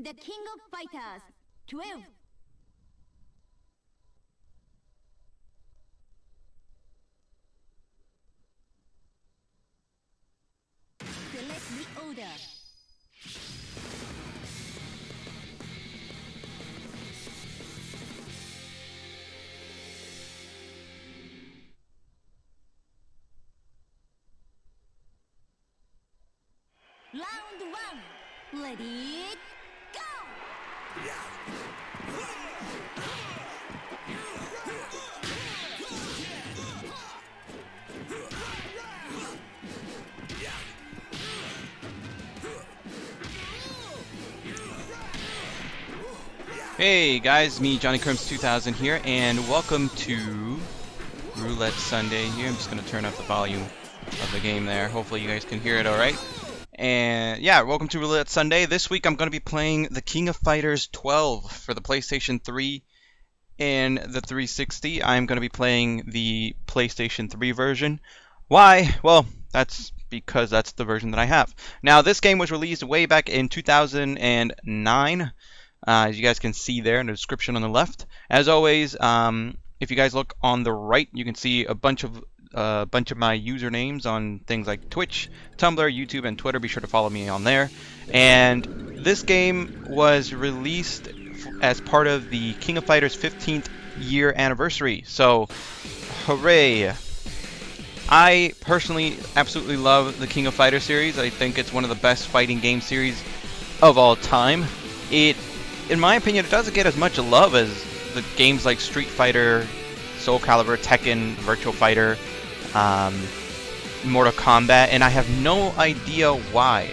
The King of Fighters 12. Select the order. Round 1. Ready, go! Hey guys, me Johnny Crims 2000 here, and welcome to Roulette Sunday here. I'm just going to turn up the volume of the game there. Hopefully you guys can hear it alright. And yeah, welcome to Roulette Sunday. This week I'm going to be playing the King of Fighters 12 for the PlayStation 3 and the 360. I'm going to be playing the PlayStation 3 version. Why? Well, that's because that's the version that I have. Now, this game was released way back in 2009. As you guys can see there in the description on the left. As always, if you guys look on the right, you can see a bunch of my usernames on things like Twitch, Tumblr, YouTube, and Twitter. Be sure to follow me on there. And this game was released as part of the King of Fighters 15th year anniversary. So, hooray! I personally absolutely love the King of Fighters series. I think it's one of the best fighting game series of all time. In my opinion, it doesn't get as much love as the games like Street Fighter, Soul Calibur, Tekken, Virtua Fighter, Mortal Kombat, and I have no idea why.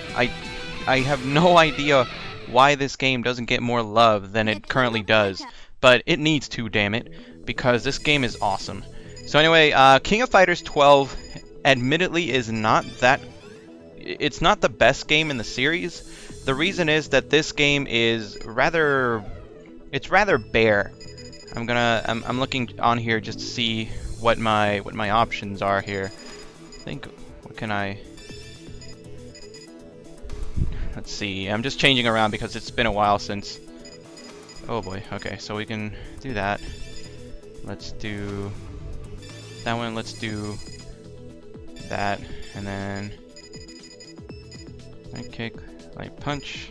I have no idea why this game doesn't get more love than it currently does, but it needs to, damn it, because this game is awesome. So anyway, King of Fighters 12 admittedly is not it's not the best game in the series. The reason is that this game is rather bare. I'm looking on here just to see what my options are here. I think, what can I, let's see. I'm just changing around because it's been a while since. Oh boy. Okay, so we can do that. Let's do that one. Let's do that, and then light kick, light punch.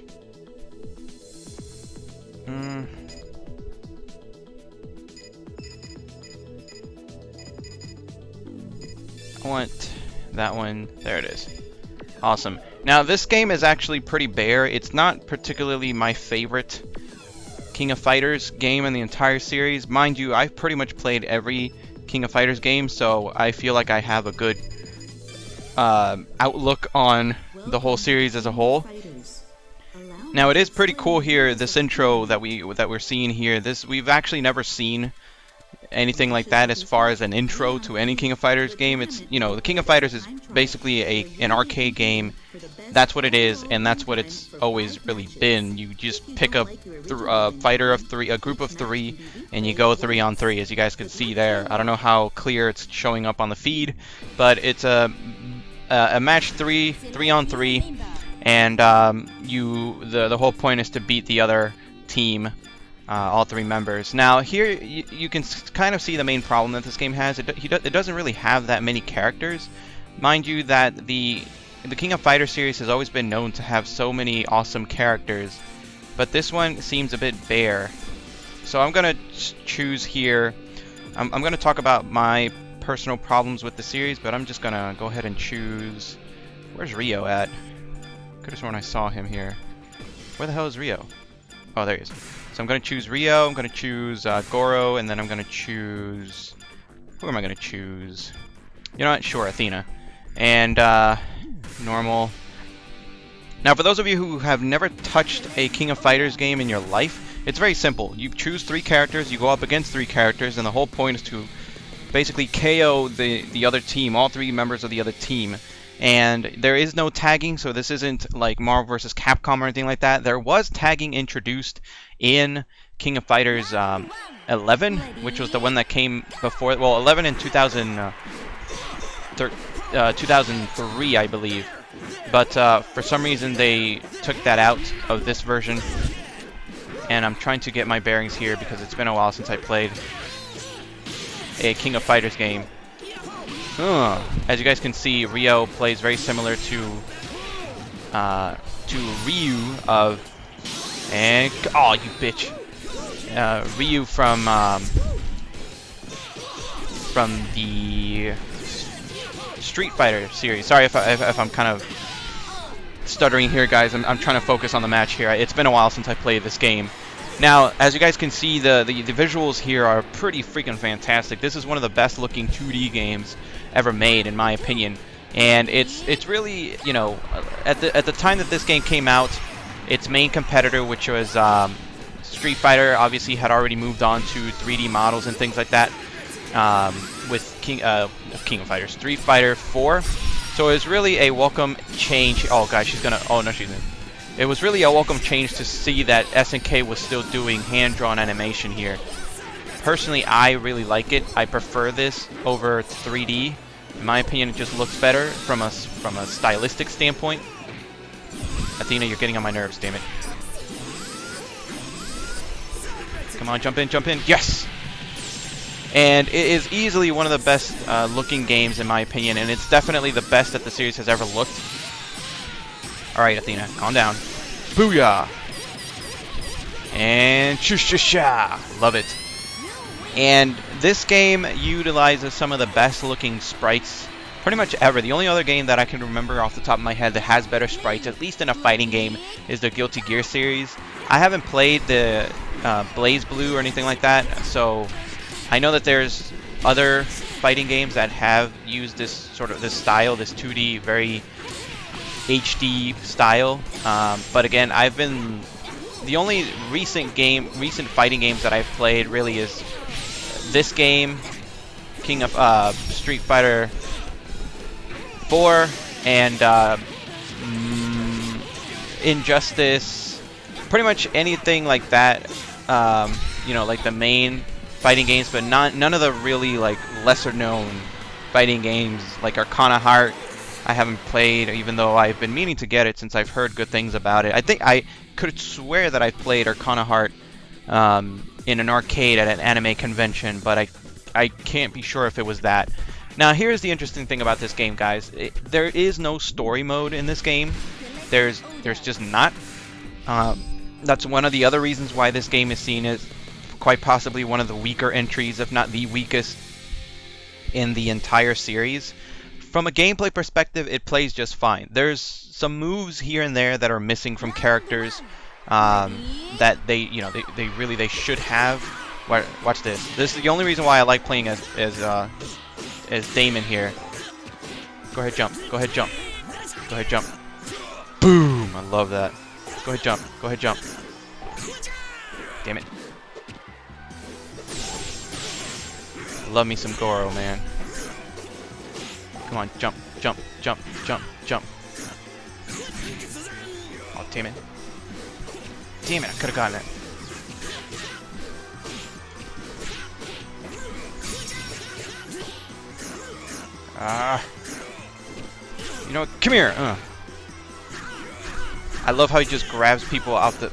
I want that one. There it is. Awesome. Now this game is actually pretty bare. It's not particularly my favorite King of Fighters game in the entire series. Mind you, I've pretty much played every King of Fighters game, so I feel like I have a good outlook on the whole series as a whole. Now it is pretty cool here, this intro that we're seeing here. We've actually never seen anything like that as far as an intro to any King of Fighters game. It's, you know, the King of Fighters is basically an arcade game. That's what it is, and that's what it's always really been. You just pick a fighter of three, a group of three, and you go 3-on-3, as you guys can see there. I don't know how clear it's showing up on the feed, but it's a match 3-on-3, and the whole point is to beat the other team. All three members. Now here you can kind of see the main problem that this game has. It doesn't really have that many characters. Mind you that the King of Fighters series has always been known to have so many awesome characters, but this one seems a bit bare. So I'm gonna choose here. I'm gonna talk about my personal problems with the series, but I'm just gonna go ahead and choose. Where's Rio at? Could have sworn I saw him here. Where the hell is Rio? Oh, there he is. So I'm going to choose Rio, I'm going to choose Goro, and then I'm going to choose... Who am I going to choose? You know what? Sure, Athena. And normal. Now, for those of you who have never touched a King of Fighters game in your life, it's very simple. You choose 3 characters, you go up against 3 characters, and the whole point is to basically KO the other team, all 3 members of the other team. And there is no tagging, so this isn't like Marvel vs. Capcom or anything like that. There was tagging introduced in King of Fighters 11, which was the one that came before. Well, 11 in 2003, I believe. But for some reason, they took that out of this version. and I'm trying to get my bearings here because it's been a while since I played a King of Fighters game. As you guys can see, Ryo plays very similar to Ryu of, and oh, you bitch, Ryu from the Street Fighter series. Sorry if I'm kind of stuttering here, guys. I'm trying to focus on the match here. It's been a while since I played this game. Now, as you guys can see, the visuals here are pretty freaking fantastic. This is one of the best looking 2D games ever made, in my opinion. And it's really, you know, at the time that this game came out, its main competitor, which was Street Fighter, obviously had already moved on to 3D models and things like that with King of Fighters, Street Fighter 4. So it was really a welcome change. Oh, guys, she's gonna. Oh no, she's in. It was really a welcome change to see that SNK was still doing hand-drawn animation here. Personally, I really like it. I prefer this over 3D. In my opinion, it just looks better from a stylistic standpoint. Athena, you're getting on my nerves, damn it. Come on, jump in, jump in. Yes! And it is easily one of the best looking games, in my opinion, and it's definitely the best that the series has ever looked. Alright, Athena, calm down. Booyah! And shoo-shoo-sha! Love it. And this game utilizes some of the best looking sprites pretty much ever. The only other game that I can remember off the top of my head that has better sprites, at least in a fighting game, is the Guilty Gear series. I haven't played the Blaze Blue or anything like that, so I know that there's other fighting games that have used this style, this 2D, very HD style. But again, the only recent fighting games that I've played really is this game, King of Street Fighter 4, and Injustice. Pretty much anything like that. You know, like the main fighting games, but none of the really like lesser known fighting games like Arcana Heart. I haven't played, even though I've been meaning to get it since I've heard good things about it. I think I could swear that I've played Arcana Heart in an arcade at an anime convention, but I can't be sure if it was that. Now, here's the interesting thing about this game, guys. There is no story mode in this game. There's just not. That's one of the other reasons why this game is seen as quite possibly one of the weaker entries, if not the weakest, in the entire series. From a gameplay perspective, it plays just fine. There's some moves here and there that are missing from characters that they should have. Watch this. This is the only reason why I like playing as Damon here. Go ahead, jump. Go ahead, jump. Go ahead, jump. Boom! I love that. Go ahead, jump. Go ahead, jump. Damn it. Love me some Goro, man. Come on, jump, jump, jump, jump, jump. Oh, damn it. Damn it, I could have gotten it. You know what? Come here. I love how he just grabs people out the...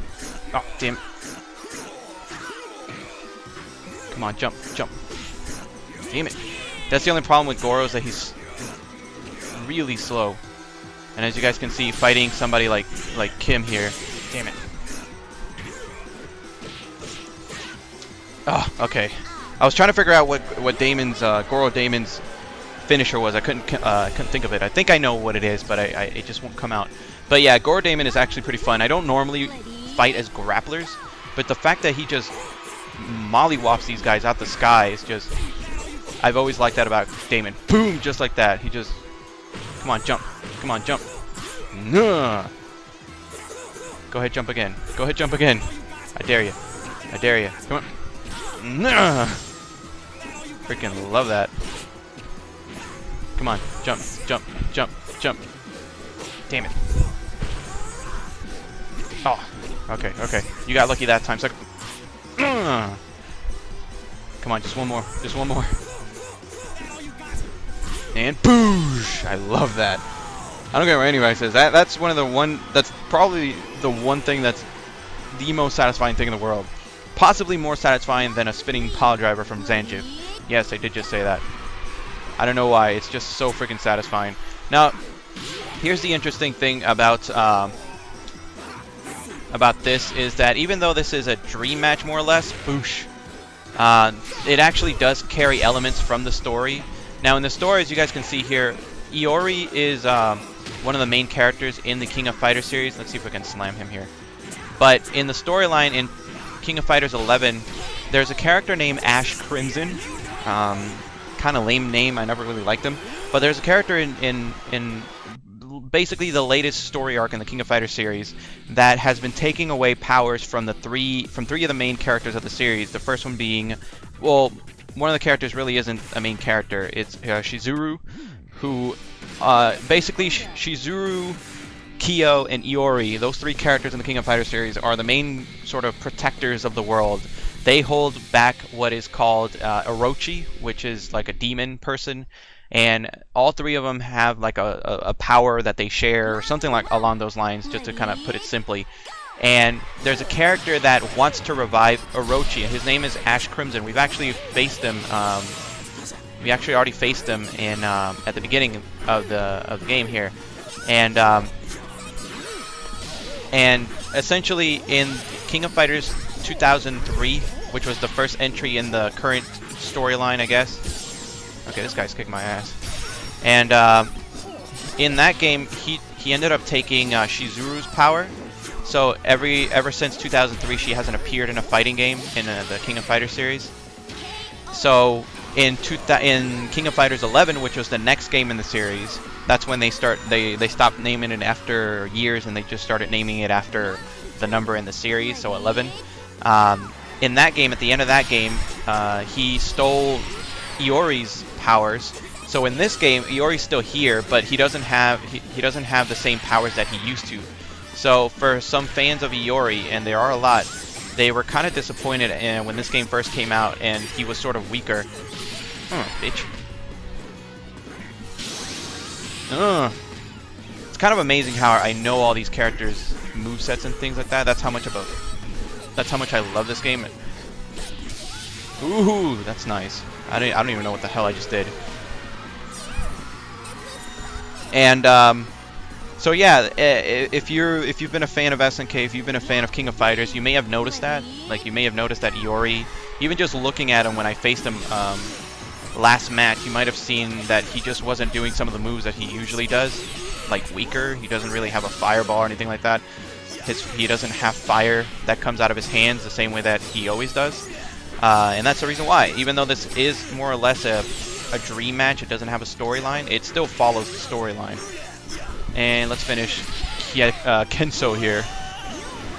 Oh, damn. Come on, jump, jump. Damn it. That's the only problem with Goro, is that he's really slow. And as you guys can see, fighting somebody like Kim here. Damn it. Oh, okay. I was trying to figure out what Goro Damon's finisher was. I couldn't think of it. I think I know what it is, but it just won't come out. But yeah, Goro Damon is actually pretty fun. I don't normally fight as grapplers, but the fact that he just mollywops these guys out the sky is just... I've always liked that about Damon. Boom! Just like that. He just... Come on, jump. Come on, jump. Nah. Go ahead, jump again. Go ahead, jump again. I dare you. I dare you. Come on. Nah. Freaking love that. Come on. Jump, jump, jump, jump. Damn it. Oh. Okay, okay. You got lucky that time. So... Come on, just one more. Just one more. And boosh! I love that. I don't care what anybody says. That's probably the one thing that's the most satisfying thing in the world. Possibly more satisfying than a spinning pile driver from Zangief. Yes, I did just say that. I don't know why. It's just so freaking satisfying. Now, here's the interesting thing about this is that even though this is a dream match more or less, boosh, it actually does carry elements from the story. Now, in the story, as you guys can see here, Iori is one of the main characters in the King of Fighters series. Let's see if we can slam him here. But in the storyline in King of Fighters 11, there's a character named Ash Crimson. Kind of lame name. I never really liked him. But there's a character in basically the latest story arc in the King of Fighters series that has been taking away powers from three of the main characters of the series. The first one being, well, one of the characters really isn't a main character. It's Shizuru, who basically Shizuru, Kyo, and Iori, those three characters in the King of Fighters series, are the main sort of protectors of the world. They hold back what is called Orochi, which is like a demon person, and all three of them have like a power that they share, or something like along those lines, just to kind of put it simply. And there's a character that wants to revive Orochi, and his name is Ash Crimson. We've actually faced him. We actually already faced him in at the beginning of the game here, and essentially in King of Fighters 2003, which was the first entry in the current storyline, I guess. Okay, this guy's kicking my ass. And in that game, he ended up taking Shizuru's power. So ever since 2003, she hasn't appeared in a fighting game in the King of Fighters series. So in King of Fighters 11, which was the next game in the series, that's when they stopped naming it after years, and they just started naming it after the number in the series, so 11. In that game, at the end of that game, he stole Iori's powers. So in this game, Iori's still here, but he doesn't have the same powers that he used to. So for some fans of Iori, and there are a lot, they were kind of disappointed when this game first came out and he was sort of weaker. Bitch. It's kind of amazing how I know all these characters' movesets and things like that. That's how much I love this game. Ooh, that's nice. I don't even know what the hell I just did. And so yeah, if you've been a fan of SNK, if you've been a fan of King of Fighters, you may have noticed that. Like, you may have noticed that Iori, even just looking at him when I faced him last match, you might have seen that he just wasn't doing some of the moves that he usually does, like weaker. He doesn't really have a fireball or anything like that. He doesn't have fire that comes out of his hands the same way that he always does. And that's the reason why. Even though this is more or less a dream match, it doesn't have a storyline, it still follows the storyline. And let's finish Kenso here.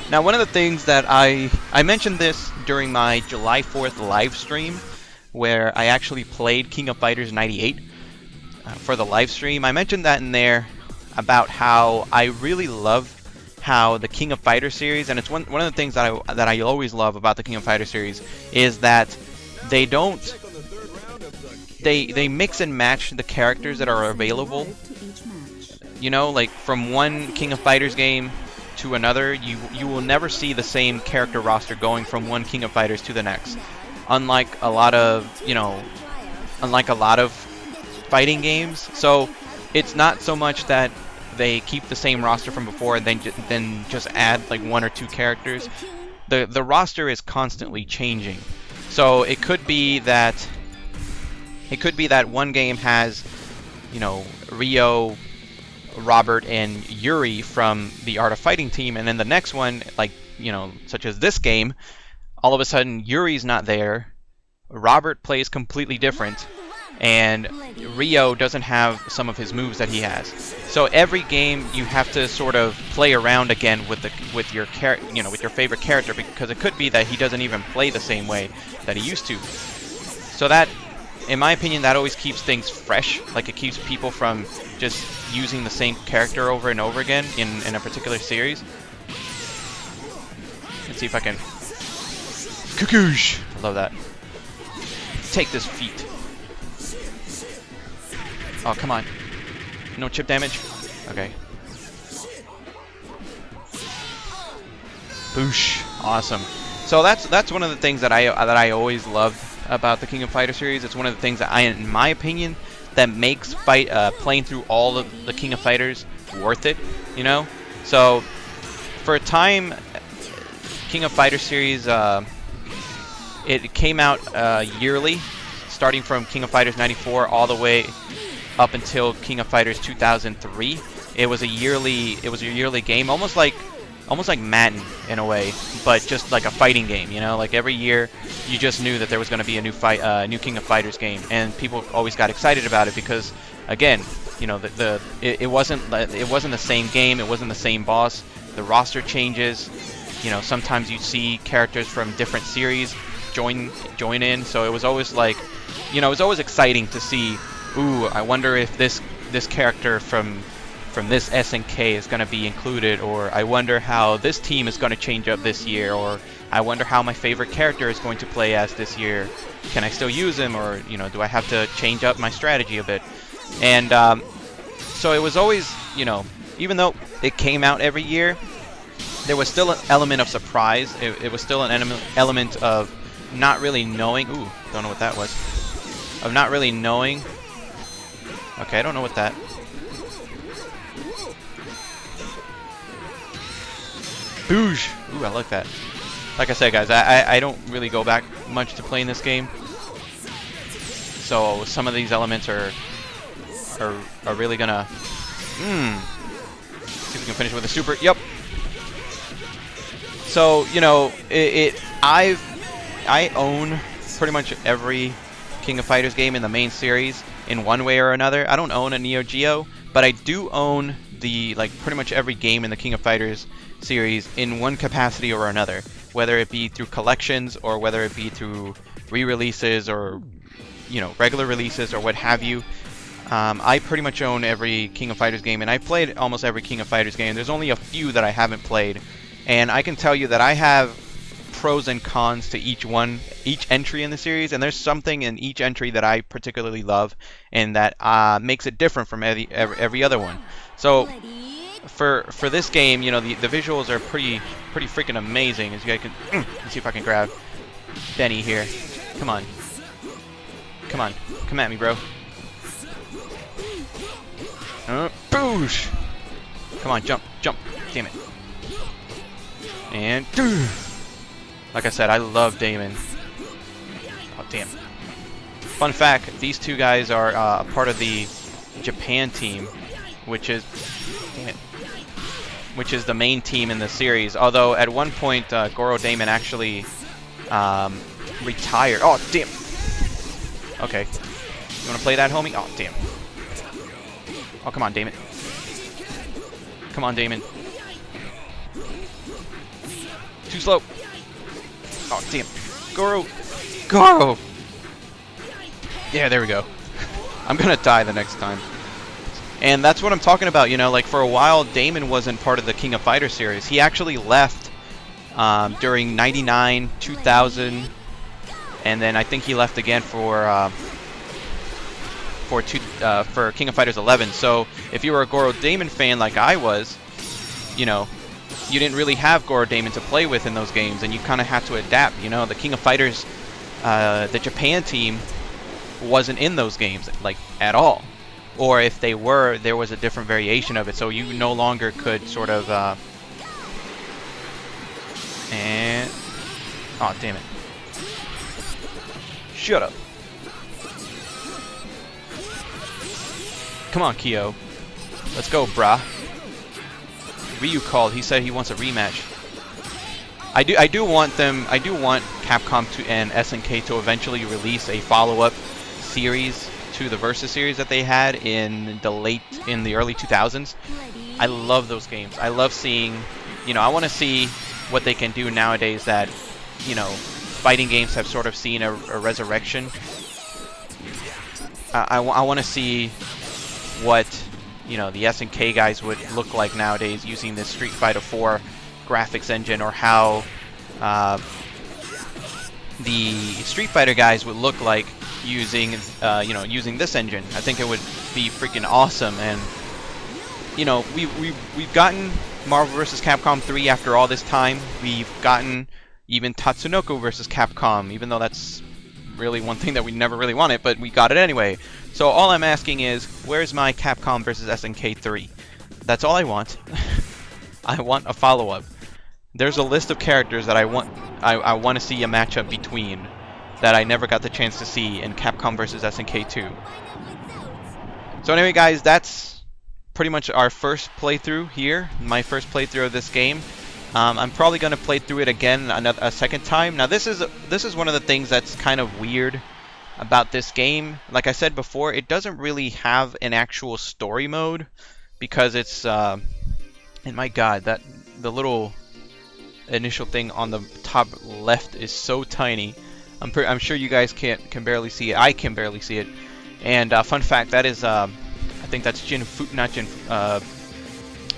Now, one of the things that I mentioned this during my July 4th live stream, where I actually played King of Fighters 98 for the live stream. I mentioned that in there about how I really love how the King of Fighters series, and it's one of the things that I always love about the King of Fighters series, is that they mix and match the characters that are available. You know, like from one King of Fighters game to another, you will never see the same character roster going from one King of Fighters to the next. Unlike a lot of fighting games. So it's not so much that they keep the same roster from before and then just add like one or two characters. The roster is constantly changing. So it could be that one game has, you know, Ryo, Robert, and Yuri from the Art of Fighting team, and then the next one, like, you know, such as this game, all of a sudden Yuri's not there, Robert plays completely different, and Ryo doesn't have some of his moves that he has. So every game you have to sort of play around again with your favorite character, because it could be that he doesn't even play the same way that he used to. So that, in my opinion, that always keeps things fresh. Like, it keeps people from just using the same character over and over again in a particular series. Let's see if I can... Kukush! I love that. Take this feat. Oh, come on. No chip damage? Okay. Boosh. Awesome. So that's one of the things that I always loved about the King of Fighters series. It's one of the things that in my opinion, that makes playing through all of the King of Fighters worth it. You know. So for a time, King of Fighters series, it came out yearly, starting from King of Fighters 94 all the way up until King of Fighters 2003. It was a yearly game, almost like Madden in a way, but just like a fighting game. You know, like every year you just knew that there was going to be a new King of Fighters game, and people always got excited about it because, again, you know, it wasn't the same game, it wasn't the same boss. The roster changes. You know, sometimes you see characters from different series join in, so it was always like, you know, it was always exciting to see. Ooh, I wonder if this character from this SNK is going to be included, or I wonder how this team is going to change up this year, or I wonder how my favorite character is going to play as this year. Can I still use him, or, you know, do I have to change up my strategy a bit? And so it was always, you know, even though it came out every year, there was still an element of surprise. It was still an element of not really knowing. Ooh, don't know what that was. Of not really knowing. Okay, I don't know what that. Boosh! Ooh, I like that. Like I said, guys, I don't really go back much to playing this game, so some of these elements are really gonna. See if we can finish with a super. Yep. So, you know, I own pretty much every King of Fighters game in the main series in one way or another. I don't own a Neo Geo, but I do own pretty much every game in the King of Fighters series in one capacity or another, whether it be through collections or whether it be through re-releases or, you know, regular releases or what have you. I pretty much own every King of Fighters game, and I've played almost every King of Fighters game. There's only a few that I haven't played, and I can tell you that I have pros and cons to each entry in the series, and there's something in each entry that I particularly love, and that makes it different from every other one. So for this game, you know, the visuals are pretty freaking amazing. As you guys can, let's see if I can grab Benny here. Come on, come at me, bro. Boosh! Come on, jump. Damn it. And like I said, I love Damon. Oh, damn. Fun fact, these two guys are part of the Japan team, which is the main team in the series. Although at one point, Goro Damon actually retired. Oh, damn. Okay. You want to play that, homie? Oh, damn. Oh, come on, Damon. Come on, Damon. Too slow. Oh, damn. Goro. Yeah, there we go. I'm going to die the next time. And that's what I'm talking about, you know, like for a while, Damon wasn't part of the King of Fighters series. He actually left during 99, 2000, and then I think he left again for King of Fighters 11. So if you were a Goro Damon fan like I was, you know, you didn't really have Goro Damon to play with in those games, and you kind of had to adapt. You know, the King of Fighters, the Japan team wasn't in those games like at all, or if they were, there was a different variation of it. So you no longer could sort of and oh, damn it! Shut up. Come on, Kyo. Let's go, brah. Ryu called. He said he wants a rematch. I do want Capcom and SNK to eventually release a follow-up series to the Versus series that they had in the early 2000s. I love those games. I love seeing, you know, I want to see what they can do nowadays that, you know, fighting games have sort of seen a resurrection. I want to see what, you know, the SNK guys would look like nowadays using this Street Fighter 4 graphics engine, or how the Street Fighter guys would look like using using this engine. I think it would be freaking awesome. And you know, we've gotten Marvel vs. Capcom 3 after all this time. We've gotten even Tatsunoko vs. Capcom, even though that's really one thing that we never really wanted, but we got it anyway. So all I'm asking is, where's my Capcom vs. SNK 3? That's all I want. I want a follow-up. There's a list of characters that I want to see a matchup between that I never got the chance to see in Capcom vs. SNK 2. So anyway, guys, that's pretty much our first playthrough here. My first playthrough of this game. I'm probably going to play through it again a second time. Now this is one of the things that's kind of weird about this game. Like I said before, it doesn't really have an actual story mode because it's and my god, that the little initial thing on the top left is so tiny. I'm sure you guys can barely see it. I can barely see it. And fun fact, that is I think that's not Jin.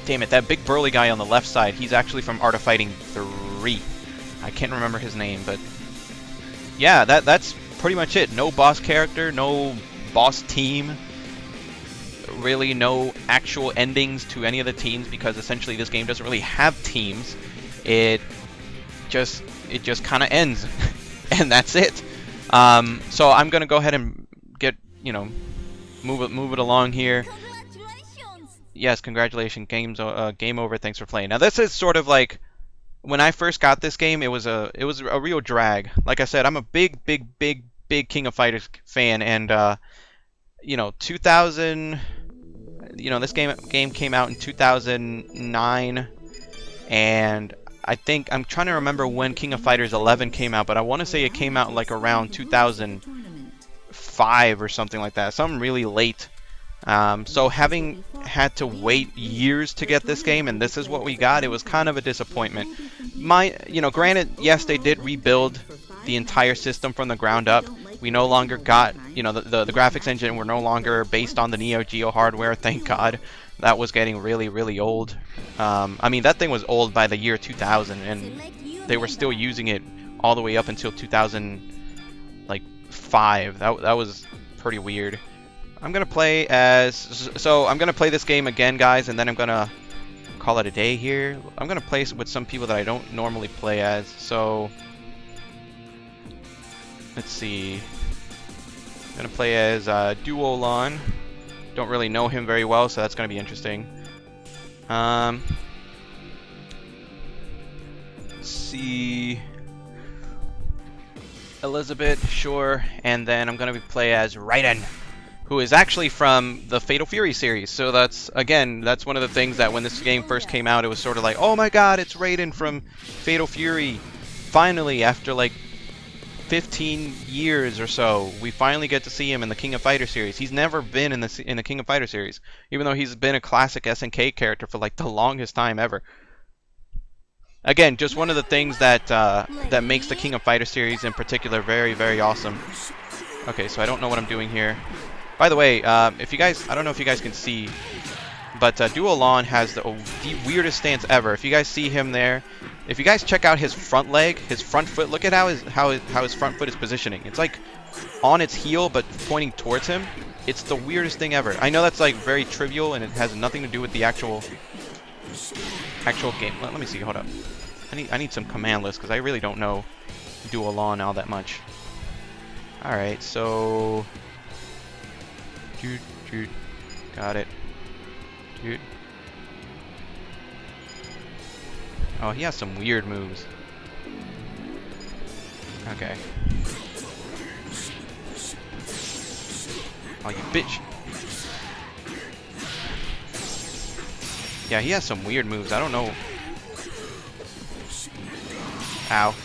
Damn it, that big burly guy on the left side, he's actually from Art of Fighting 3. I can't remember his name, but yeah, that's pretty much it. No boss character, no boss team, really no actual endings to any of the teams, because essentially this game doesn't really have teams. It just kind of ends, and that's it. So I'm gonna go ahead and get, move it along here. Yes, congratulations. Game over. Thanks for playing. Now this is sort of like when I first got this game. It was a real drag. Like I said, I'm a big King of Fighters fan, and 2000. This game came out in 2009, and I think I'm trying to remember when King of Fighters 11 came out, but I want to say it came out like around 2005 or something like that. Something really late. So having had to wait years to get this game, and this is what we got, it was kind of a disappointment. Granted, yes, they did rebuild the entire system from the ground up. We no longer got, the graphics engine were no longer based on the Neo Geo hardware, thank God. That was getting really, really old. I mean, that thing was old by the year 2000, and they were still using it all the way up until 2005. That was pretty weird. I'm gonna play this game again, guys, and then I'm gonna call it a day here. I'm gonna play with some people that I don't normally play as. So let's see. I'm gonna play as Duolon. Don't really know him very well, so that's gonna be interesting. Let's see. Elizabeth, sure, and then I'm gonna play as Raiden, who is actually from the Fatal Fury series. So that's one of the things that when this game first came out, it was sort of like, oh my god, it's Raiden from Fatal Fury. Finally, after like 15 years or so, we finally get to see him in the King of Fighters series. He's never been in the King of Fighters series, even though he's been a classic SNK character for like the longest time ever. Again, just one of the things that that makes the King of Fighters series in particular very, very awesome. Okay, so I don't know what I'm doing here. By the way, if you guys, I don't know if you guys can see, but Duolon has the weirdest stance ever. If you guys see him there, if you guys check out his front leg, his front foot, look at how his front foot is positioning. It's like on its heel, but pointing towards him. It's the weirdest thing ever. I know that's like very trivial, and it has nothing to do with the actual game. Let me see. Hold up. I need some command lists because I really don't know Duolon all that much. All right, so. Dude, got it. Dude. Oh, he has some weird moves. Okay. Oh, you bitch. Yeah, he has some weird moves. I don't know. Ow.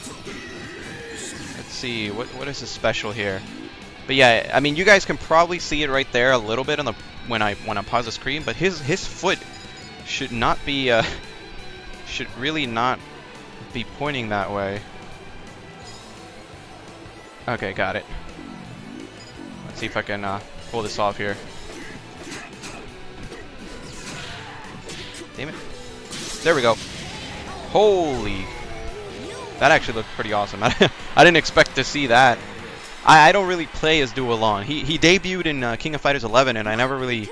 Let's see. What is his special here? But yeah, I mean, you guys can probably see it right there a little bit on the when I pause the screen. But his foot should not be should really not be pointing that way. Okay, got it. Let's see if I can pull this off here. Damn it! There we go. Holy! That actually looked pretty awesome. I didn't expect to see that. I don't really play as Duolon. He debuted in King of Fighters 11, and I never really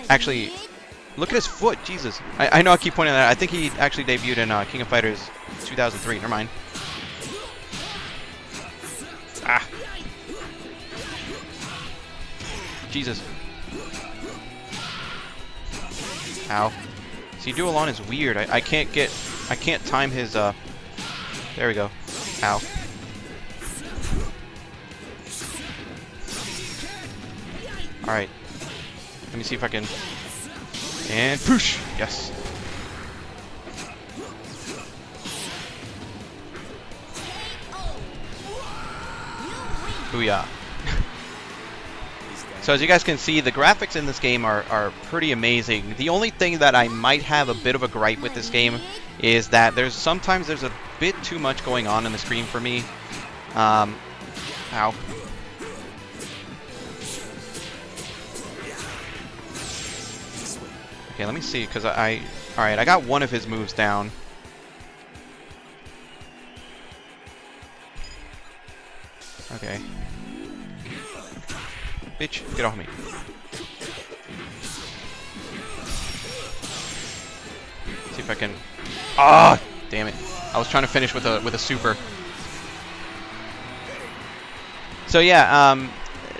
actually Look at his foot, Jesus. I know I keep pointing that out. I think he actually debuted in King of Fighters 2003. Never mind. Ah. Jesus. Ow. See, Dualon is weird. I can't time his, there we go. Ow. Alright. Let me see if I can... And push! Yes. Booyah. So as you guys can see, the graphics in this game are pretty amazing. The only thing that I might have a bit of a gripe with this game is that sometimes there's a bit too much going on in the screen for me. Ow. Okay, let me see, because alright, I got one of his moves down. Okay. Bitch, get off me. See if I can... Ah, damn it. I was trying to finish with a super. So yeah,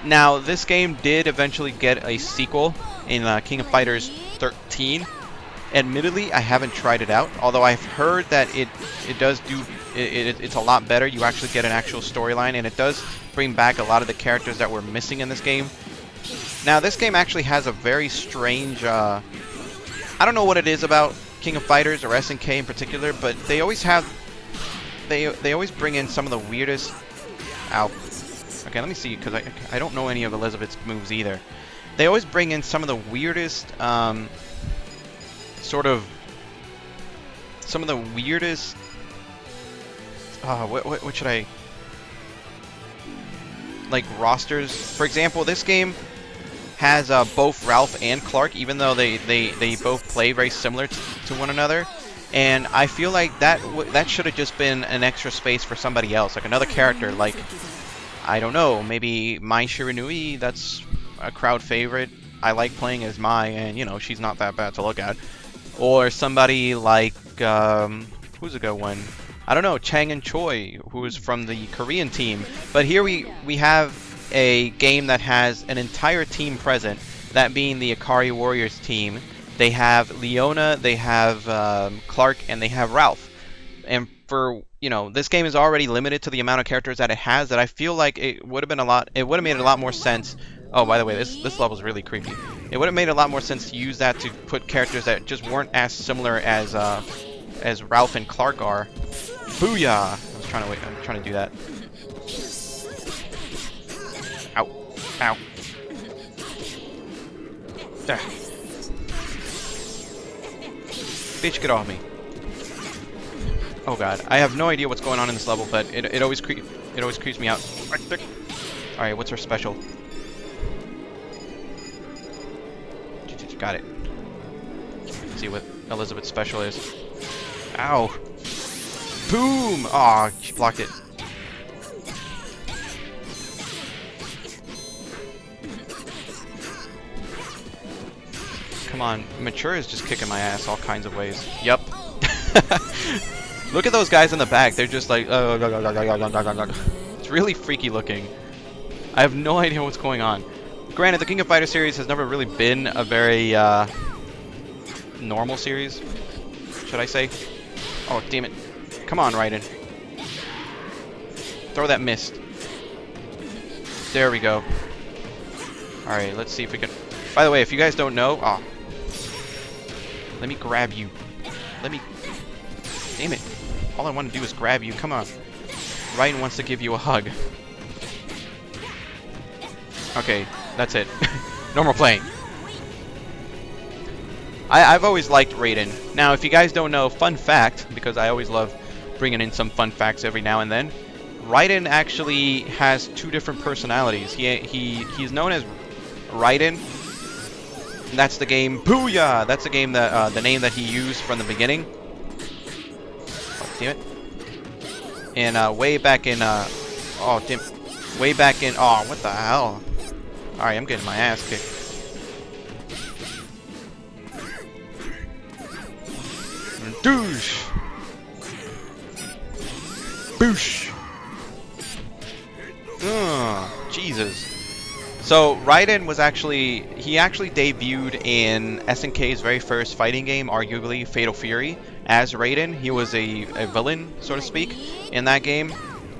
now this game did eventually get a sequel in King of Fighters 13. Admittedly, I haven't tried it out, although I've heard that it does do it's a lot better. You actually get an actual storyline, and it does bring back a lot of the characters that were missing in this game. Now, this game actually has a very strange I don't know what it is about King of Fighters or SNK in particular, but they always have they always bring in some of the weirdest... Ow. Okay, let me see, because I don't know any of Elizabeth's moves either. They always bring in some of the weirdest, some of the weirdest, what should I, like, rosters. For example, this game has both Ralph and Clark, even though they both play very similar to one another. And I feel like that should have just been an extra space for somebody else, like another character, like, I don't know, maybe Mai Shiranui. That's a crowd favorite. I like playing as Mai, and, you know, she's not that bad to look at. Or somebody like, who's a good one? I don't know, Chang and Choi, who's from the Korean team. But here we have a game that has an entire team present, that being the Akari Warriors team. They have Leona, they have Clark, and they have Ralph. And for, you know, this game is already limited to the amount of characters that it has, that I feel like it would have been made a lot more sense. Oh, by the way, this level is really creepy. It would have made a lot more sense to use that to put characters that just weren't as similar as Ralph and Clark are. Booyah! I'm trying to do that. Ow. Ow. Ah. Bitch, get off me. Oh god, I have no idea what's going on in this level, but it always creeps me out. Alright, what's her special? Got it. Let's see what Elizabeth's special is. Ow. Boom! Aw, she blocked it. Come on, Mature is just kicking my ass all kinds of ways. Yup. Look at those guys in the back. They're just like... It's really freaky looking. I have no idea what's going on. Granted, the King of Fighters series has never really been a very normal series, should I say? Oh, damn it. Come on, Raiden. Throw that mist. There we go. Alright, let's see if we can... By the way, if you guys don't know... Oh. Let me grab you. Let me... Damn it. All I want to do is grab you. Come on. Raiden wants to give you a hug. Okay, that's it. No more playing. I've always liked Raiden. Now, if you guys don't know, fun fact, because I always love bringing in some fun facts every now and then, Raiden actually has two different personalities. He's known as Raiden. And that's the game. Booyah! That's the game that the name that he used from the beginning. Oh, damn it! And way back in oh damn, way back in what the hell? All right, I'm getting my ass kicked. Doosh. Boosh. Jesus. So Raiden was actually debuted in SNK's very first fighting game, arguably Fatal Fury, as Raiden. He was a villain, so to speak, in that game.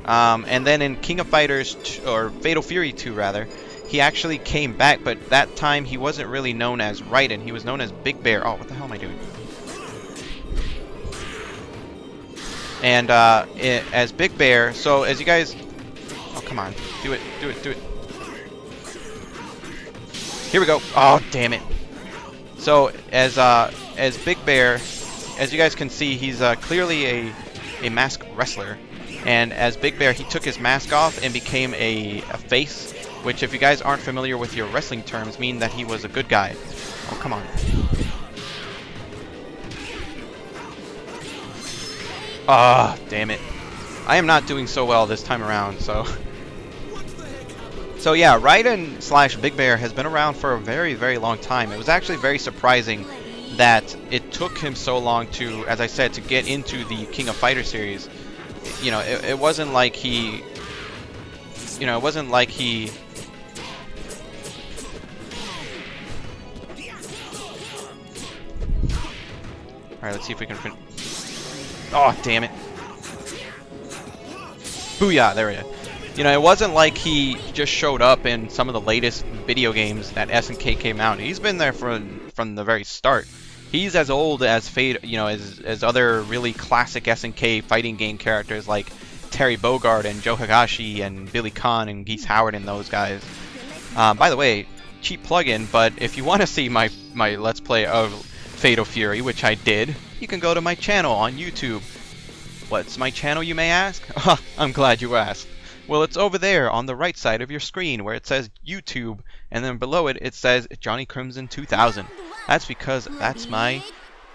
And then in King of Fighters, or Fatal Fury 2 rather, he actually came back, but that time he wasn't really known as Raiden. He was known as Big Bear. Oh, what the hell am I doing? And as Big Bear, so as you guys... Oh, come on. Do it. Do it. Do it. Here we go. Oh, damn it. So, as Big Bear, as you guys can see, he's clearly a masked wrestler. And as Big Bear, he took his mask off and became a face, which, if you guys aren't familiar with your wrestling terms, mean that he was a good guy. Oh, come on. Ah, damn it. I am not doing so well this time around, so... So yeah, Raiden slash Big Bear has been around for a very, very long time. It was actually very surprising that it took him so long to, as I said, to get into the King of Fighters series. You know, it wasn't like he... You know, it wasn't like he... Alright, let's see if we can... Oh, damn it. Booyah, there it is. You know, it wasn't like he just showed up in some of the latest video games that SNK came out. He's been there from the very start. He's as old as as other really classic SNK fighting game characters like Terry Bogard and Joe Higashi and Billy Khan and Geese Howard and those guys. By the way, cheap plugin, but if you want to see my Let's Play of Fatal Fury, which I did, you can go to my channel on YouTube. What's my channel, you may ask? I'm glad you asked. Well, it's over there on the right side of your screen where it says YouTube, and then below it, it says Johnny Crimson 2000. That's because that's my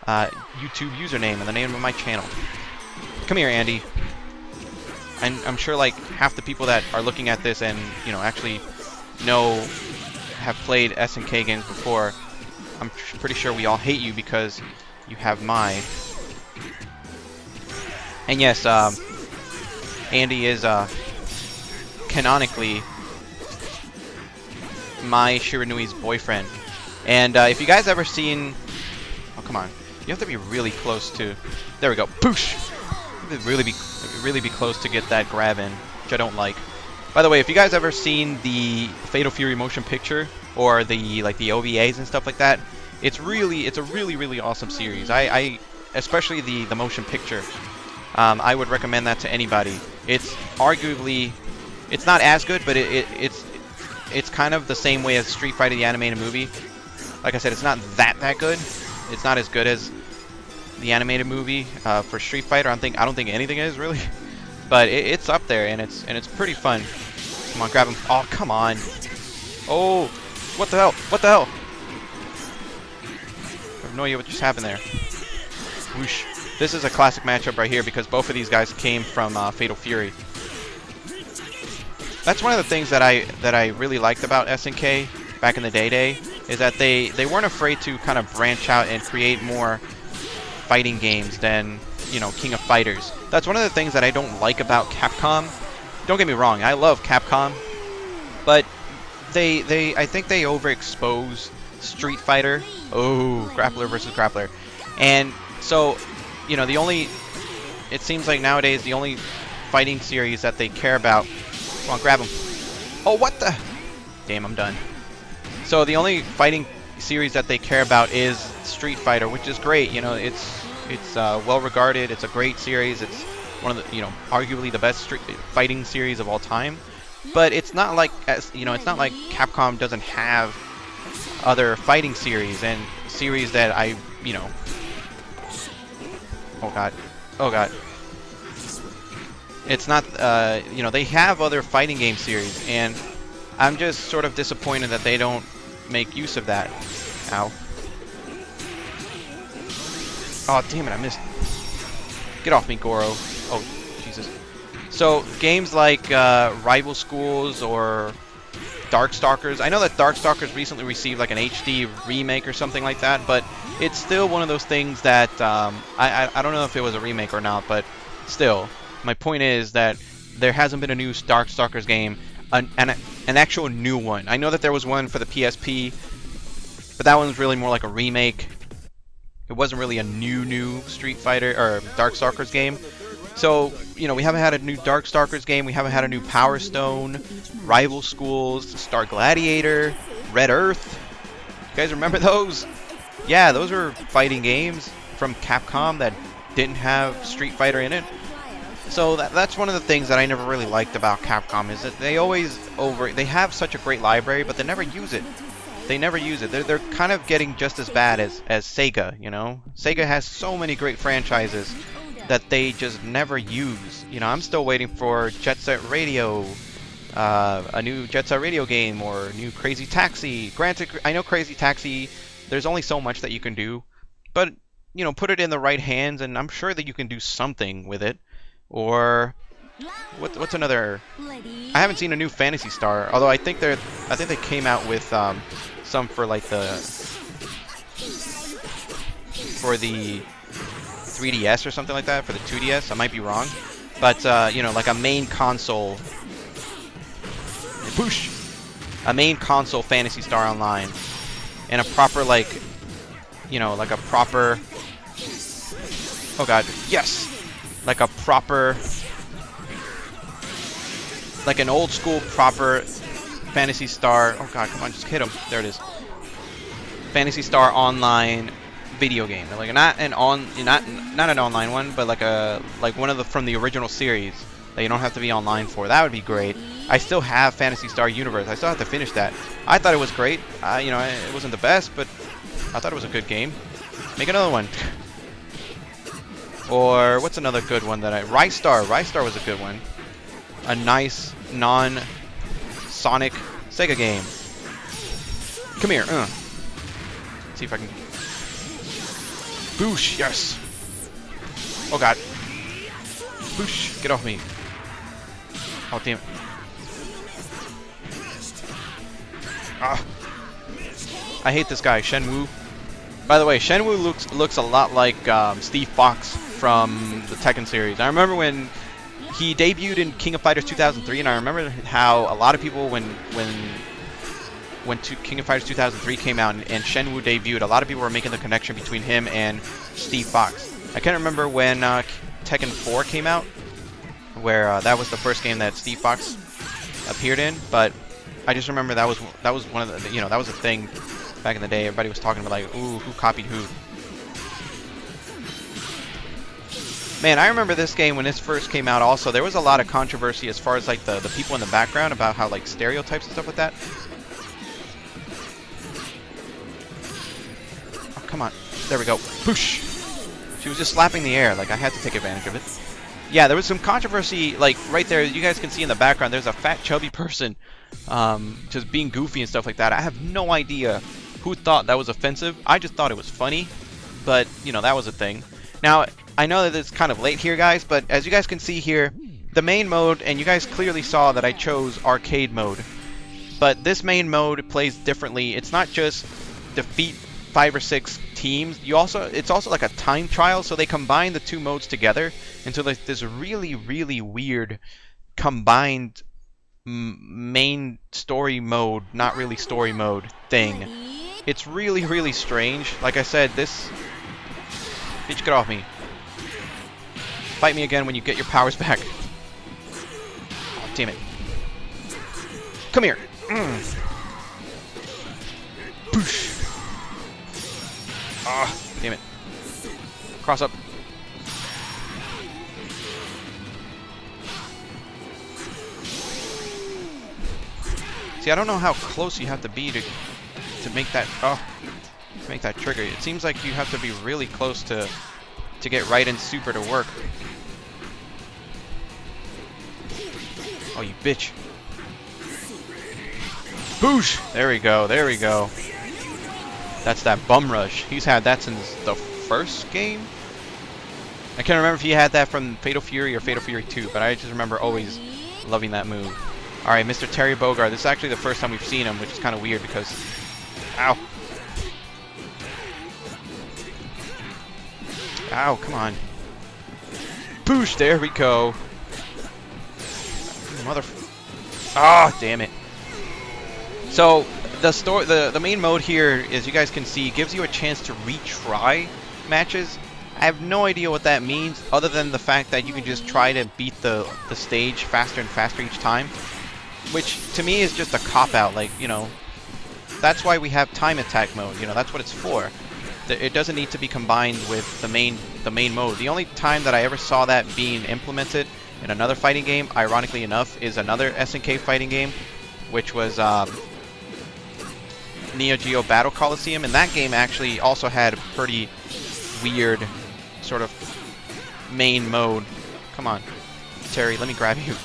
YouTube username and the name of my channel. Come here, Andy. I'm sure like half the people that are looking at this and, you know, actually have played SNK games before, I'm pretty sure we all hate you because you have my... And yes, Andy is canonically my Shiranui's boyfriend. And if you guys ever seen... Oh, come on. You have to be really close to... There we go. Poosh! You have to really be close to get that grab in, which I don't like. By the way, if you guys ever seen the Fatal Fury motion picture or the the OVAs and stuff like that, it's a really awesome series. I especially the motion picture. I would recommend that to anybody. It's arguably, it's not as good, but it's kind of the same way as Street Fighter the animated movie. Like I said, it's not that good. It's not as good as the animated movie for Street Fighter. I don't think anything is really, but it's up there and it's pretty fun. Come on, grab him! Oh, come on! Oh, what the hell? What the hell? I have no idea what just happened there. Whoosh. This is a classic matchup right here because both of these guys came from Fatal Fury. That's one of the things that I really liked about SNK back in the day is that they weren't afraid to kind of branch out and create more fighting games than, you know, King of Fighters. That's one of the things that I don't like about Capcom. Don't get me wrong, I love Capcom, but I think they overexpose Street Fighter. Oh, grappler versus grappler. And so, you know, it seems like nowadays the only fighting series that they care about... Come on, grab him. Oh, what the... Damn, I'm done. So the only fighting series that they care about is Street Fighter, which is great. You know, it's well regarded. It's a great series. It's one of the, you know, arguably the best fighting series of all time. But it's not like, it's not like Capcom doesn't have other fighting series and series that you know... Oh god. Oh god. It's not, you know, they have other fighting game series, and I'm just sort of disappointed that they don't make use of that. Ow. Oh, damn it, I missed. Get off me, Goro. Oh, Jesus. So, games like Rival Schools or Darkstalkers. I know that Darkstalkers recently received like an HD remake or something like that, but it's still one of those things that I don't know if it was a remake or not, but still, my point is that there hasn't been a new Darkstalkers game, an actual new one. I know that there was one for the PSP, but that one was really more like a remake. It wasn't really a new Street Fighter or Darkstalkers game. So, you know, we haven't had a new Darkstalkers game, we haven't had a new Power Stone, Rival Schools, Star Gladiator, Red Earth. You guys remember those? Yeah, those were fighting games from Capcom that didn't have Street Fighter in it. So that's one of the things that I never really liked about Capcom, is that they have such a great library, but they never use it. They never use it. They're kind of getting just as bad as Sega, you know? Sega has so many great franchises that they just never use. You know, I'm still waiting for Jet Set Radio, a new Jet Set Radio game, or a new Crazy Taxi. Granted, I know Crazy Taxi, there's only so much that you can do, but, you know, put it in the right hands, and I'm sure that you can do something with it. Or what's another? I haven't seen a new Phantasy Star, although I think they came out with some for like the 3DS or something like that, for the 2DS. I might be wrong, but you know, like a main console. Push! A main console Phantasy Star Online, and a proper, like, you know, like a proper. Oh god, yes! Like a proper, like an old school proper Phantasy Star. Oh god, come on, just hit him. There it is. Phantasy Star Online video game. Like not an online one, but like one of the from the original series that you don't have to be online for. That would be great. I still have Phantasy Star Universe. I still have to finish that. I thought it was great. You know, it wasn't the best, but I thought it was a good game. Make another one. Or what's another good one that Rise Star. Rise Star was a good one. A nice non-Sonic Sega game. Come here. Let's see if I can. Boosh. Yes. Oh god. Boosh. Get off me. Oh damn it. Ah. I hate this guy, Shenwu. By the way, Shenwu looks a lot like Steve Fox from the Tekken series. I remember when he debuted in King of Fighters 2003, and I remember how a lot of people, when King of Fighters 2003 came out and Shenwu debuted, a lot of people were making the connection between him and Steve Fox. I can't remember when Tekken 4 came out, where that was the first game that Steve Fox appeared in, but I just remember that was one of the, you know, that was a thing back in the day. Everybody was talking about, like, ooh, who copied who. Man, I remember this game when this first came out also. There was a lot of controversy as far as, like, the people in the background about how, like, stereotypes and stuff like that. Oh, come on. There we go. Push! She was just slapping the air. Like, I had to take advantage of it. Yeah, there was some controversy, like, right there. You guys can see in the background, there's a fat, chubby person just being goofy and stuff like that. I have no idea who thought that was offensive. I just thought it was funny. But, you know, that was a thing. Now, I know that it's kind of late here, guys, but as you guys can see here, the main mode, and you guys clearly saw that I chose arcade mode. But this main mode plays differently. It's not just defeat 5 or 6 teams. It's also like a time trial, so they combine the two modes together into like this really, really weird combined main story mode, not really story mode thing. It's really, really strange. Like I said, this... Bitch, get off me. Fight me again when you get your powers back. Oh, damn it. Come here. Push. Ah, damn it. Cross up. See, I don't know how close you have to be to make that make that trigger. It seems like you have to be really close to get right and super to work. Oh, you bitch. Boosh! There we go, there we go. That's that bum rush. He's had that since the first game? I can't remember if he had that from Fatal Fury or Fatal Fury 2, but I just remember always loving that move. Alright, Mr. Terry Bogard. This is actually the first time we've seen him, which is kind of weird because... Ow. Ow, come on. Boosh, there we go. Mother... Ah, damn it. So, the main mode here, as you guys can see, gives you a chance to retry matches. I have no idea what that means, other than the fact that you can just try to beat the stage faster and faster each time. Which, to me, is just a cop-out. Like, you know, that's why we have time attack mode. You know, that's what it's for. It doesn't need to be combined with the main mode. The only time that I ever saw that being implemented in another fighting game, ironically enough, is another SNK fighting game, which was Neo Geo Battle Coliseum, and that game actually also had a pretty weird sort of main mode. Come on, Terry, let me grab you.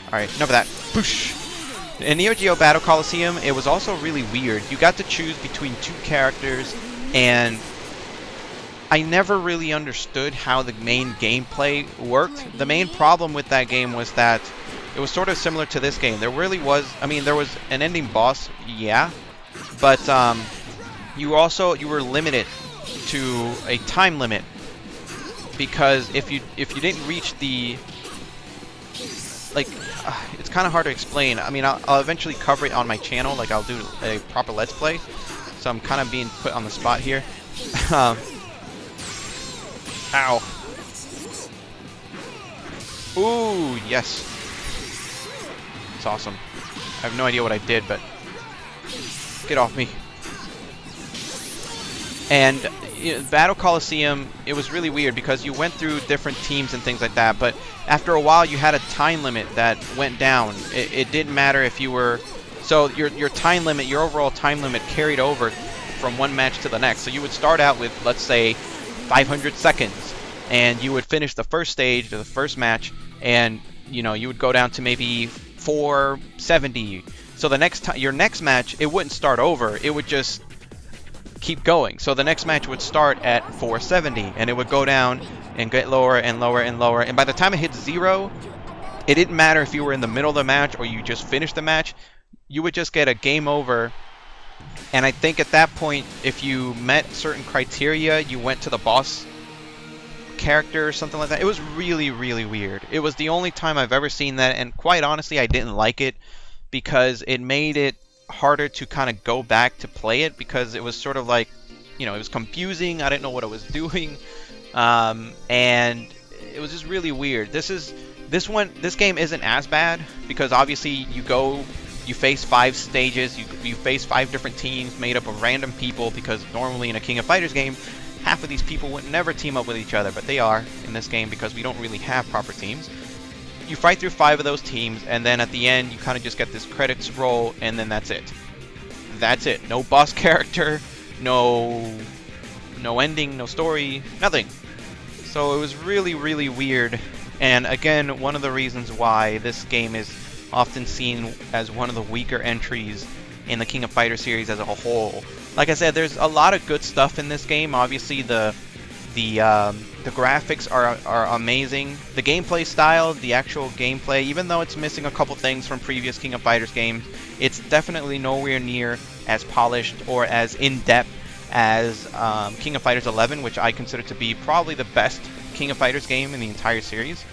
Alright, enough of that. Boosh! In Neo Geo Battle Coliseum, it was also really weird. You got to choose between two characters, and I never really understood how the main gameplay worked. The main problem with that game was that it was sort of similar to this game. There really was, I mean, there was an ending boss, yeah, but you were limited to a time limit, because if you didn't reach the, like, it's kind of hard to explain. I mean, I'll eventually cover it on my channel, like I'll do a proper Let's Play, so I'm kind of being put on the spot here. Ow. Ooh, yes. It's awesome. I have no idea what I did, but get off me. And you know, Battle Coliseum, it was really weird because you went through different teams and things like that, but after a while you had a time limit that went down. It didn't matter if you were... So your time limit, your overall time limit carried over from one match to the next. So you would start out with, let's say, 500 seconds, and you would finish the first stage, the first match, and you know, you would go down to maybe 470. So the next time, your next match, it wouldn't start over, it would just keep going. So the next match would start at 470, and it would go down and get lower and lower and lower, and by the time it hit 0, it didn't matter if you were in the middle of the match or you just finished the match, you would just get a game over. And I think at that point, if you met certain criteria, you went to the boss character or something like that. It was really, really weird. It was the only time I've ever seen that, and quite honestly, I didn't like it because it made it harder to kind of go back to play it, because it was sort of like, you know, it was confusing. I didn't know what I was doing, and it was just really weird. This game isn't as bad because obviously you face 5 stages, you face 5 different teams made up of random people, because normally in a King of Fighters game, half of these people would never team up with each other, but they are in this game because we don't really have proper teams. You fight through 5 of those teams, and then at the end, you kind of just get this credits roll, and then that's it. That's it. No boss character, no ending, no story, nothing. So it was really, really weird, and again, one of the reasons why this game is often seen as one of the weaker entries in the King of Fighters series as a whole. Like I said, there's a lot of good stuff in this game. Obviously, the graphics are amazing. The gameplay style, the actual gameplay, even though it's missing a couple things from previous King of Fighters games, it's definitely nowhere near as polished or as in-depth as King of Fighters XI, which I consider to be probably the best King of Fighters game in the entire series.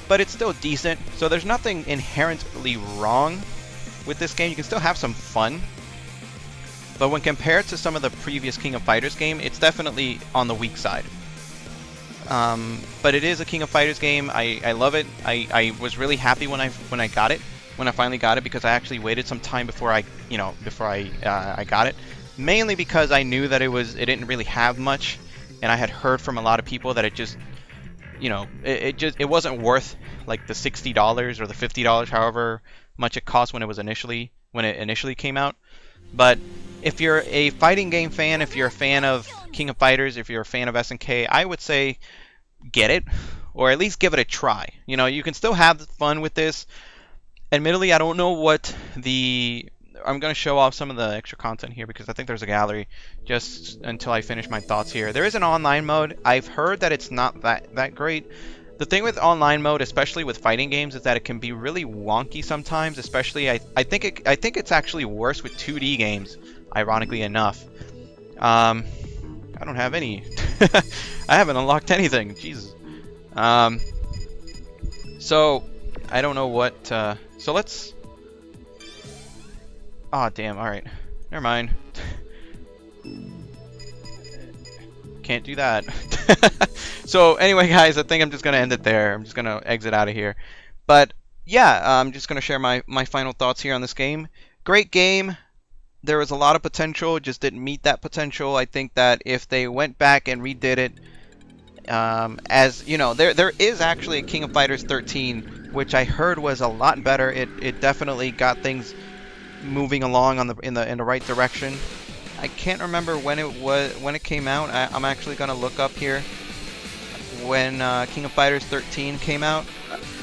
But it's still decent, so there's nothing inherently wrong with this game. You can still have some fun, but when compared to some of the previous King of Fighters game, it's definitely on the weak side. But it is a King of Fighters game. I love it. I was really happy when I finally got it, because I actually waited some time before I got it, mainly because I knew that it didn't really have much, and I had heard from a lot of people that it just, you know, it wasn't worth like the $60 or the $50, however much it cost when it initially came out. But if you're a fighting game fan, if you're a fan of King of Fighters, if you're a fan of SNK, I would say get it, or at least give it a try. You know, you can still have fun with this. Admittedly, I don't know what I'm going to show off some of the extra content here because I think there's a gallery, just until I finish my thoughts here. There is an online mode. I've heard that it's not that great. The thing with online mode, especially with fighting games, is that it can be really wonky sometimes. Especially, I think it's actually worse with 2D games. Ironically enough, I don't have any. I haven't unlocked anything. Jesus. So I don't know what. So let's. Oh damn! All right, never mind. Can't do that. So anyway, guys, I think I'm just gonna end it there. I'm just gonna exit out of here. But yeah, I'm just gonna share my final thoughts here on this game. Great game. There was a lot of potential. It just didn't meet that potential. I think that if they went back and redid it, as you know, there is actually a King of Fighters 13, which I heard was a lot better. It definitely got things moving along on in the right direction. I can't remember when it came out. I'm actually gonna look up here when King of Fighters 13 came out.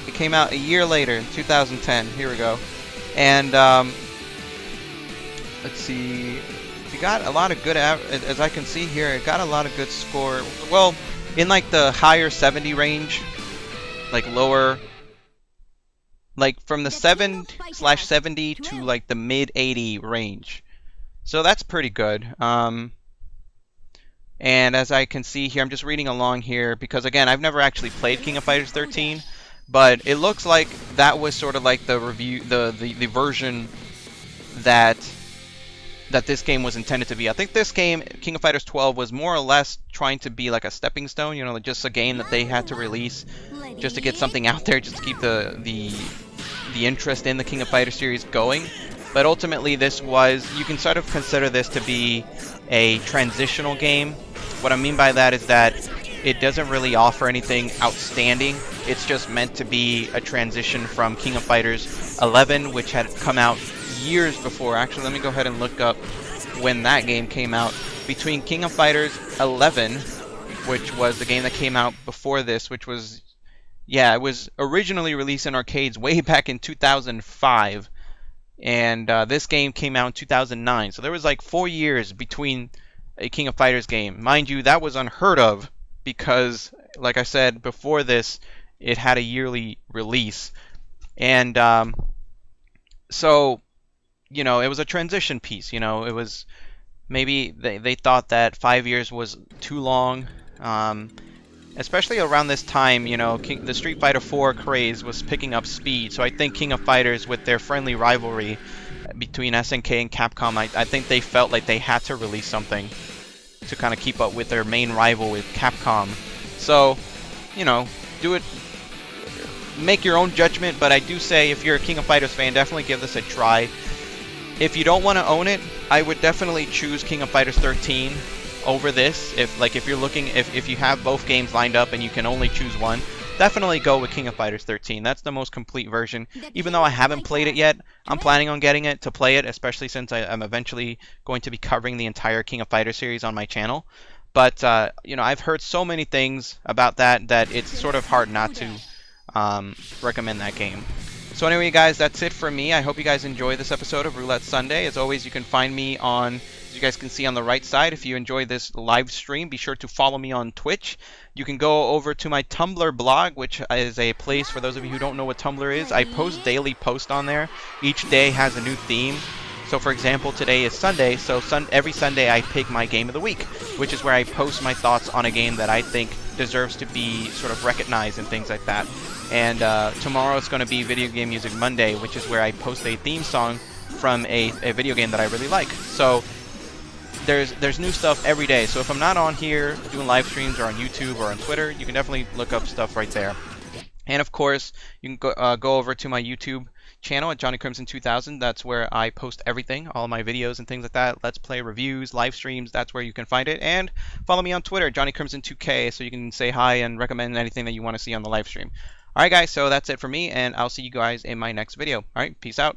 It came out a year later, 2010. Here we go. And let's see. It got a lot of good, as I can see here, it got a lot of good score. Well, in like the higher 70 range, like lower, like from the 7/70 to like the mid 80 range. So that's pretty good. And as I can see here, I'm just reading along here because again, I've never actually played King of Fighters 13, but it looks like that was sort of like the review, the version that this game was intended to be. I think this game, King of Fighters 12, was more or less trying to be like a stepping stone, you know, just a game that they had to release just to get something out there, just to keep the interest in the King of Fighters series going. But ultimately, this was, you can sort of consider this to be a transitional game. What I mean by that is that it doesn't really offer anything outstanding. It's just meant to be a transition from King of Fighters 11, which had come out years before. Actually, let me go ahead and look up when that game came out. Between King of Fighters 11, which was the game that came out before this, which was, yeah, it was originally released in arcades way back in 2005. And this game came out in 2009. So there was like 4 years between a King of Fighters game. Mind you, that was unheard of because, like I said, before this, it had a yearly release. And so, you know, it was a transition piece. You know, it was maybe they thought that 5 years was too long. Especially around this time, you know, the Street Fighter 4 craze was picking up speed. So I think King of Fighters, with their friendly rivalry between SNK and Capcom, I think they felt like they had to release something to kind of keep up with their main rival with Capcom. So, you know, do it, make your own judgment. But I do say, if you're a King of Fighters fan, definitely give this a try. If you don't want to own it, I would definitely choose King of Fighters 13 over this. If you're looking, if you have both games lined up and you can only choose one, definitely go with King of Fighters 13. That's the most complete version. Even though I haven't played it yet, I'm planning on getting it to play it, especially since I'm eventually going to be covering the entire King of Fighters series on my channel. But you know, I've heard so many things about that it's sort of hard not to recommend that game. So anyway, guys, that's it for me. I hope you guys enjoyed this episode of Roulette Sunday. As always, you can find me on, as you guys can see on the right side, if you enjoy this live stream, be sure to follow me on Twitch. You can go over to my Tumblr blog, which is a place, for those of you who don't know what Tumblr is, I post daily posts on there. Each day has a new theme. So for example, today is Sunday, so every Sunday I pick my game of the week, which is where I post my thoughts on a game that I think deserves to be sort of recognized and things like that. And tomorrow it's going to be Video Game Music Monday, which is where I post a theme song from a video game that I really like. So there's new stuff every day. So if I'm not on here doing live streams or on YouTube or on Twitter, you can definitely look up stuff right there. And of course, you can go over to my YouTube channel at Johnny Crimson 2000. That's where I post everything, all my videos and things like that. Let's play reviews, live streams, that's where you can find it. And follow me on Twitter, Johnny Crimson 2K, so you can say hi and recommend anything that you want to see on the live stream. Alright guys, so that's it for me, and I'll see you guys in my next video. Alright, peace out.